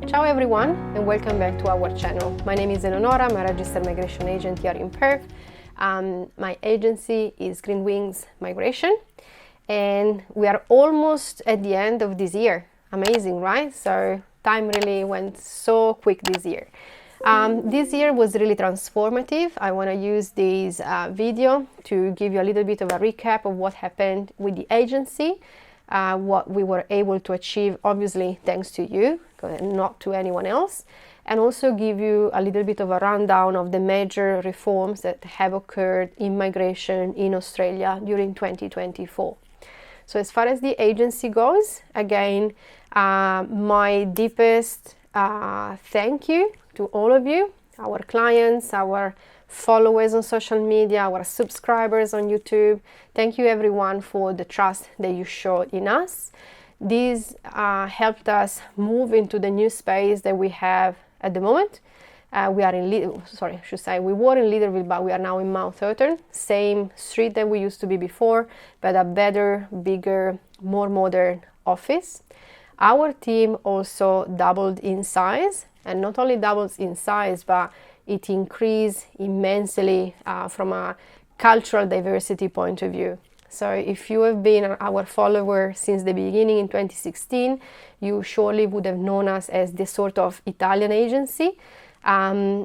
Ciao everyone and welcome back to our channel. My name is Eleonora, I'm a registered migration agent here in Perth. My agency is Green Wings Migration and we are almost at the end of this year. Amazing, right? So time really went so quick this year. This year was really transformative. I want to use this video to give you a little bit of a recap of what happened with the agency, what we were able to achieve, obviously thanks to you, not to anyone else, and also give you a little bit of a rundown of the major reforms that have occurred in migration in Australia during 2024. So as far as the agency goes, again, my deepest thank you to all of you, our clients, our followers on social media, our subscribers on YouTube. Thank you everyone for the trust that you showed in us. This helped us move into the new space that we have at the moment. We were in Leaderville, but we are now in Mount Thornton, same street that we used to be before, but a better, bigger, more modern office. Our team also doubled in size, and not only doubles in size, but it increased immensely from a cultural diversity point of view. So if you have been our follower since the beginning in 2016, you surely would have known us as this sort of Italian agency.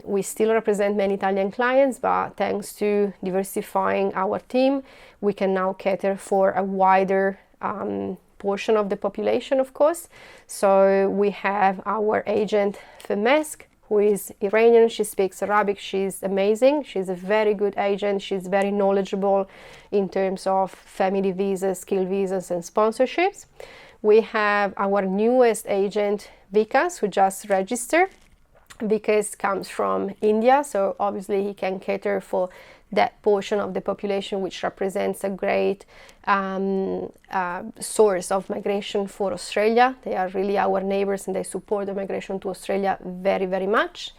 We still represent many Italian clients, but thanks to diversifying our team, we can now cater for a wider portion of the population, of course. So we have our agent Fermesk, who is Iranian. She speaks Arabic. She's amazing. She's a very good agent. She's very knowledgeable in terms of family visas, skill visas, and sponsorships. We have our newest agent, Vikas, who just registered. Vikas comes from India, so obviously he can cater for that portion of the population, which represents a great source of migration for Australia. They are really our neighbors and they support the migration to Australia very, very much.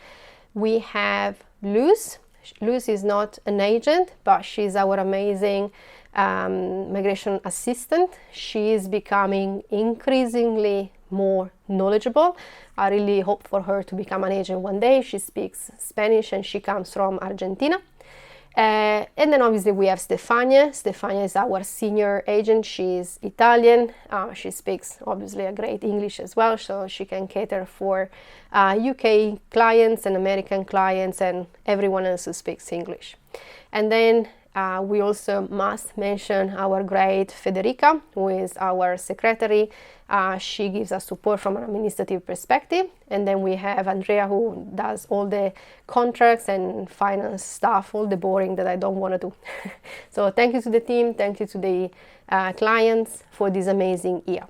We have Luz. Luz is not an agent, but she's our amazing migration assistant. She is becoming increasingly more knowledgeable. I really hope for her to become an agent one day. She speaks Spanish and she comes from Argentina. And then obviously we have Stefania. Stefania is our senior agent. She's Italian. She speaks obviously a great English as well, so she can cater for UK clients and American clients and everyone else who speaks English. And then we also must mention our great Federica, who is our secretary. She gives us support from an administrative perspective. And then we have Andrea, who does all the contracts and finance stuff, all the boring that I don't want to do. So thank you to the team, thank you to the clients for this amazing year.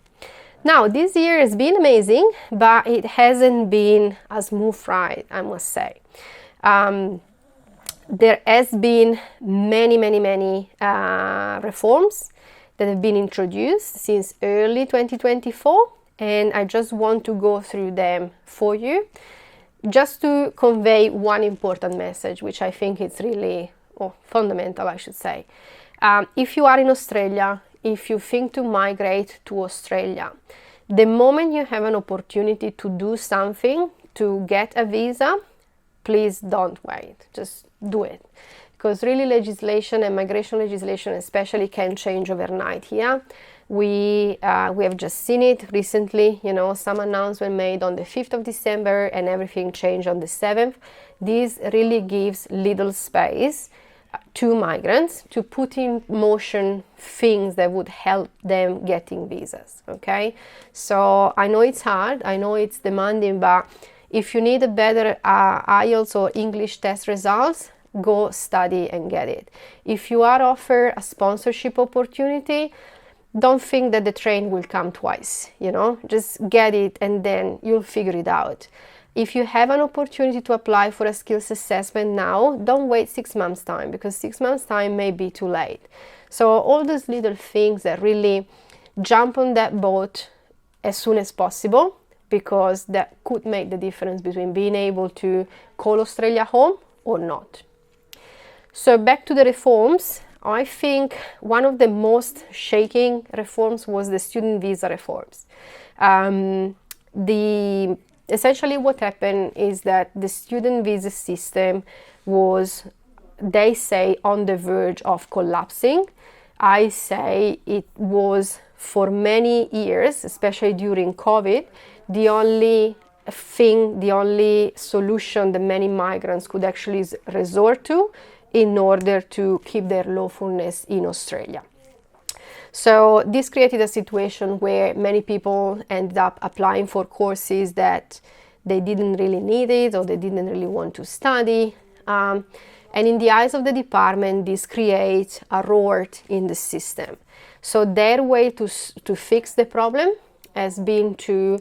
Now, this year has been amazing, but it hasn't been a smooth ride, I must say. There has been many reforms that have been introduced since early 2024, and I just want to go through them for you, just to convey one important message, which I think is really fundamental, I should say. If you are in Australia, if you think to migrate to Australia, the moment you have an opportunity to do something to get a visa, please don't wait, just do it. Because really legislation and migration legislation especially can change overnight here. We have just seen it recently, some announcement made on the 5th of December and everything changed on the 7th. This really gives little space to migrants to put in motion things that would help them getting visas, okay? So I know it's hard, I know it's demanding, but if you need a better IELTS or English test results, go study and get it. If you are offered a sponsorship opportunity, don't think that the train will come twice, just get it and then you'll figure it out. If you have an opportunity to apply for a skills assessment now, don't wait 6 months time, because 6 months time may be too late. So all those little things that really jump on that boat as soon as possible, because that could make the difference between being able to call Australia home or not. So back to the reforms, I think one of the most shaking reforms was the student visa reforms. The essentially what happened is that the student visa system was, they say, on the verge of collapsing. I say it was for many years, especially during COVID, the only solution that many migrants could actually resort to in order to keep their lawfulness in Australia. So this created a situation where many people ended up applying for courses that they didn't really need it or they didn't really want to study. And in the eyes of the department, this creates a rort in the system. So their way to fix the problem has been to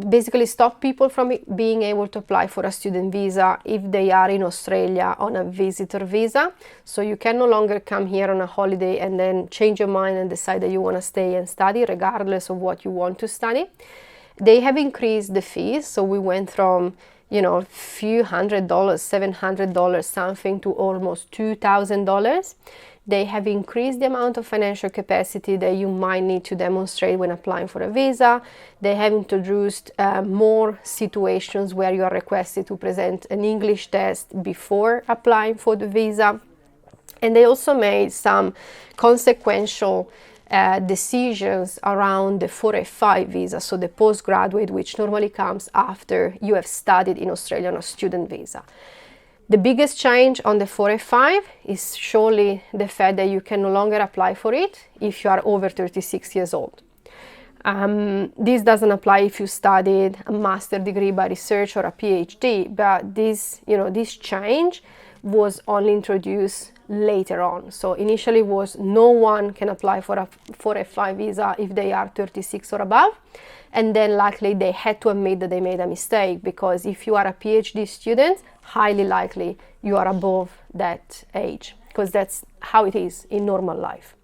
basically stop people from being able to apply for a student visa if they are in Australia on a visitor visa. So you can no longer come here on a holiday and then change your mind and decide that you want to stay and study regardless of what you want to study. They have increased the fees, so we went from few $100, $700 something, to almost $2,000. They have increased the amount of financial capacity that you might need to demonstrate when applying for a visa. They have introduced more situations where you are requested to present an English test before applying for the visa. And they also made some consequential decisions around the 485 visa, so the postgraduate, which normally comes after you have studied in Australia on a student visa. The biggest change on the 485 is surely the fact that you can no longer apply for it if you are over 36 years old. This doesn't apply if you studied a master's degree by research or a PhD, but this change was only introduced later on. So initially was no one can apply for a 485 visa if they are 36 or above. And then likely they had to admit that they made a mistake, because if you are a PhD student, highly likely you are above that age, because that's how it is in normal life.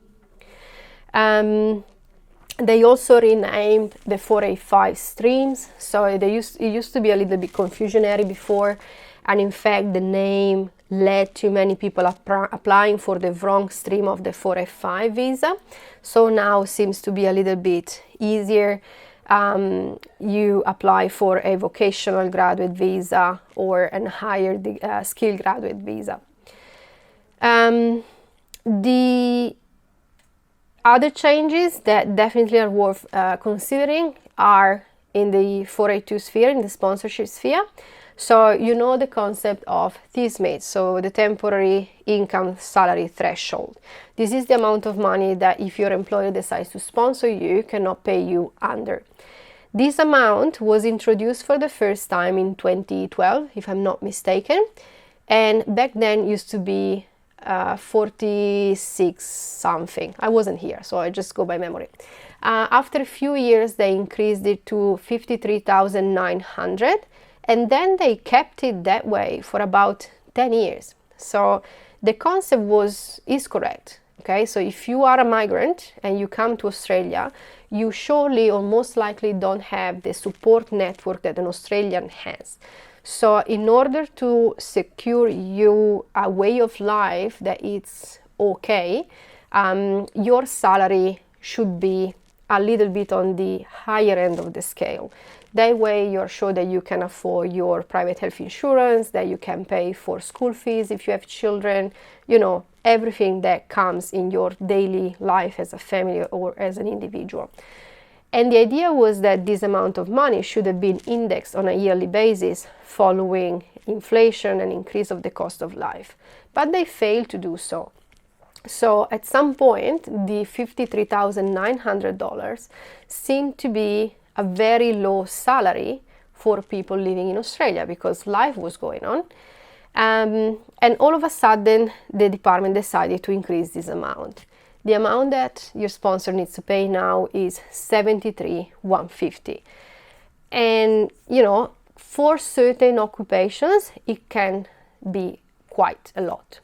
They also renamed the 485 streams. So it used to be a little bit confusionary before, and in fact the name led to many people applying for the wrong stream of the 485 visa. So now seems to be a little bit easier. You apply for a vocational graduate visa or a higher skilled graduate visa. The other changes that definitely are worth considering are in the 482 sphere, in the sponsorship sphere. So you know the concept of TSMIT, so the temporary income salary threshold. This is the amount of money that if your employer decides to sponsor you, cannot pay you under. This amount was introduced for the first time in 2012, if I'm not mistaken, and back then used to be 46 something. I wasn't here, so I just go by memory. After a few years, they increased it to 53,900, and then they kept it that way for about 10 years. So the concept is correct. Okay, so if you are a migrant and you come to Australia, you surely or most likely don't have the support network that an Australian has. So in order to secure you a way of life that it's okay, your salary should be a little bit on the higher end of the scale. That way you're sure that you can afford your private health insurance, that you can pay for school fees if you have children, everything that comes in your daily life as a family or as an individual. And the idea was that this amount of money should have been indexed on a yearly basis following inflation and increase of the cost of life. But they failed to do so. So at some point, the $53,900 seemed to be a very low salary for people living in Australia because life was going on. And all of a sudden, the department decided to increase this amount. The amount that your sponsor needs to pay now is $73,150. And, for certain occupations, it can be quite a lot.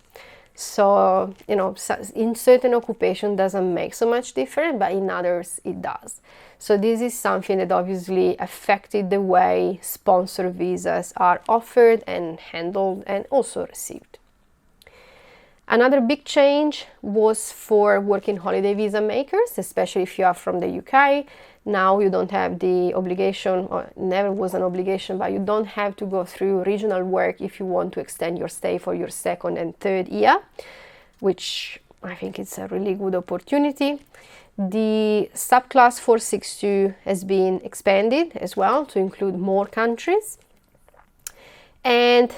So, in certain occupations doesn't make so much difference, but in others it does. So this is something that obviously affected the way sponsored visas are offered and handled and also received. Another big change was for working holiday visa makers, especially if you are from the UK. Now you don't have the obligation, or never was an obligation, but you don't have to go through regional work if you want to extend your stay for your second and third year, which I think it's a really good opportunity. The subclass 462 has been expanded as well to include more countries. And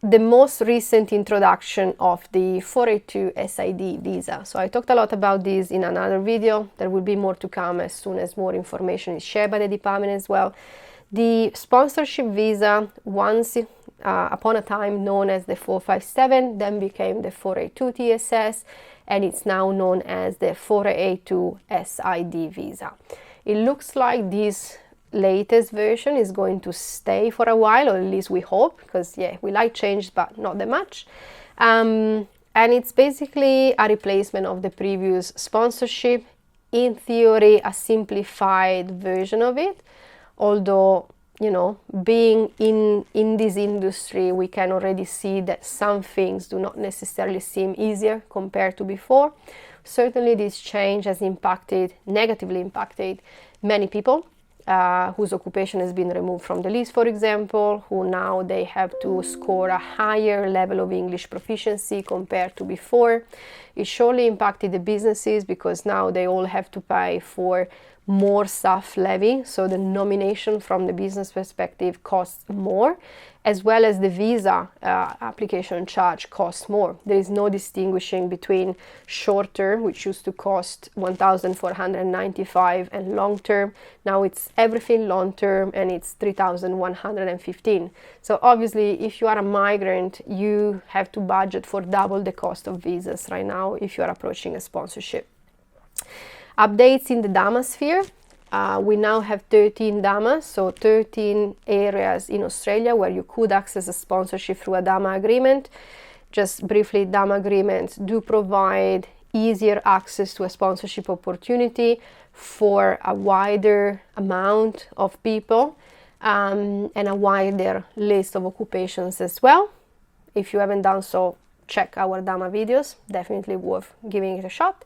the most recent introduction of the 482 SID Visa. So I talked a lot about this in another video. There will be more to come as soon as more information is shared by the department as well. The sponsorship visa, once upon a time known as the 457, then became the 482 TSS, and it's now known as the 482 SID Visa. It looks like this latest version is going to stay for a while, or at least we hope, because yeah, we like change but not that much. And it's basically a replacement of the previous sponsorship, in theory a simplified version of it, although, you know, being in this industry, we can already see that some things do not necessarily seem easier compared to before. Certainly this change has negatively impacted many people whose occupation has been removed from the list, for example, who now they have to score a higher level of English proficiency compared to before. It surely impacted the businesses because now they all have to pay for more staff levy, so the nomination from the business perspective costs more, as well as the visa application charge costs more. There is no distinguishing between short term, which used to cost 1,495, and long term. Now it's everything long term, and it's 3,115. So obviously, if you are a migrant, you have to budget for double the cost of visas right now if you are approaching a sponsorship. Updates in the DAMA sphere. We now have 13 DAMAs, so 13 areas in Australia where you could access a sponsorship through a DAMA agreement. Just briefly, DAMA agreements do provide easier access to a sponsorship opportunity for a wider amount of people and a wider list of occupations as well. If you haven't done so, check our DAMA videos, definitely worth giving it a shot.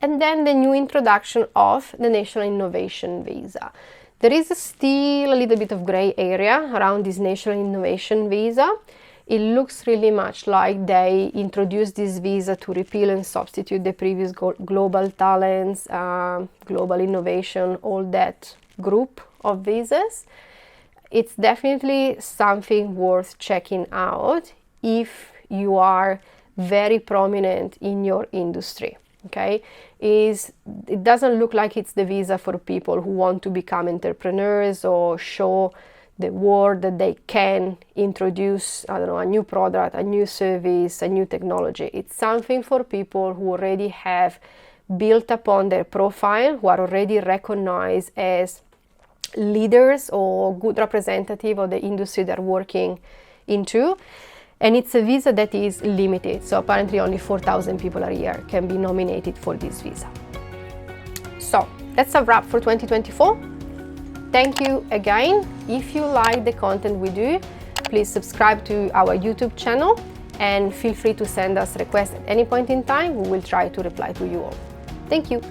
And then the new introduction of the National Innovation Visa. There is still a little bit of gray area around this National Innovation Visa. It looks really much like they introduced this visa to repeal and substitute the previous global talents, global innovation, all that group of visas. It's definitely something worth checking out if you are very prominent in your industry. Okay, it doesn't look like it's the visa for people who want to become entrepreneurs or show the world that they can introduce, I don't know, a new product, a new service, a new technology. It's something for people who already have built upon their profile, who are already recognized as leaders or good representative of the industry they're working into. And it's a visa that is limited, so apparently only 4,000 people a year can be nominated for this visa. So that's a wrap for 2024. Thank you again. If you like the content we do, please subscribe to our YouTube channel and feel free to send us requests at any point in time. We will try to reply to you all. Thank you.